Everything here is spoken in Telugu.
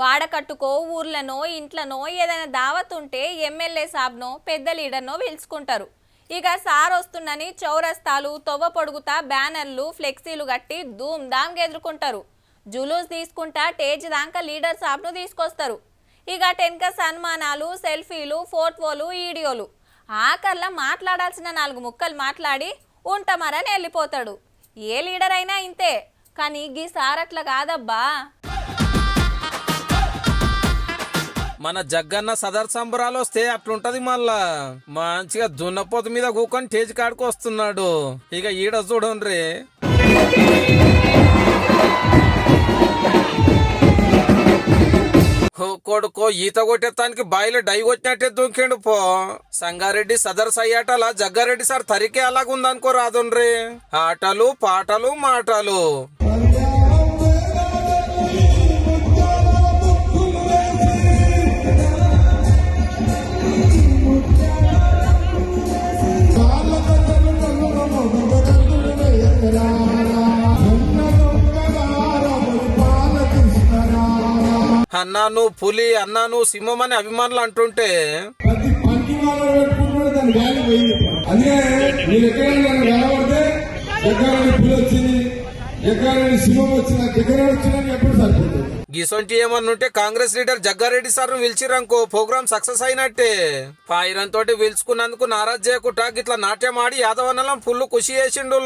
వాడకట్టుకో ఊర్లనో ఇంట్లనో ఏదైనా దావత్ ఉంటే ఎమ్మెల్యే సాబ్నో పెద్ద లీడర్నో పిలుచుకుంటారు. ఇక సార్ వస్తుందని చౌరస్తాలు తొవ్వ పొడుగుతా బ్యానర్లు ఫ్లెక్సీలు కట్టి ధూమ్ ధామ్గా ఎదుర్కొంటారు. జులూస్ తీసుకుంటా టేజ్ దాకా లీడర్ సాబ్ను తీసుకొస్తారు. ఇక టెన్క సన్మానాలు సెల్ఫీలు ఫోటోలు వీడియోలు ఆఖర్లా మాట్లాడాల్సిన 4 ముక్కలు మాట్లాడి ఉంటామరని వెళ్ళిపోతాడు. ఏ లీడర్ అయినా ఇంతే, కానీ గీ సార్ అట్లా కాదబ్బా. మన జగ్గన్న సదర్ సంబరాలు వస్తే అట్లుంటది. మళ్ళా మంచిగా దున్నపోతు మీద కూకొని టేజ్ కాడికి వస్తున్నాడు. ఇక ఈడ చూడండి, కొడుకో ఈత కొట్టేతానికి బాయిలో డై కొట్టినట్టే దూకిండు పో. సంగారెడ్డి సదర్ సయ్యాటలా జగ్గారెడ్డి సార్ తరికే అలాగుందనుకో రాదుండ్రి. ఆటలు పాటలు మాటలు. అన్నా నువ్వు పులి, అన్నా నువ్వు సింహం అని అభిమానులు అంటుంటే గిసొంటి ఏమన్నుంటే కాంగ్రెస్ లీడర్ జగ్గారెడ్డి సార్ పిలిచిరనుకో ప్రోగ్రామ్ సక్సెస్ అయినట్టే. పాయిరం తోటి పిలుచుకున్నందుకు నారాజ్ చేయకుండా గిట్లా నాట్యం ఆడి యాదవన్నలం ఫుల్ ఖుషి చేసిండు.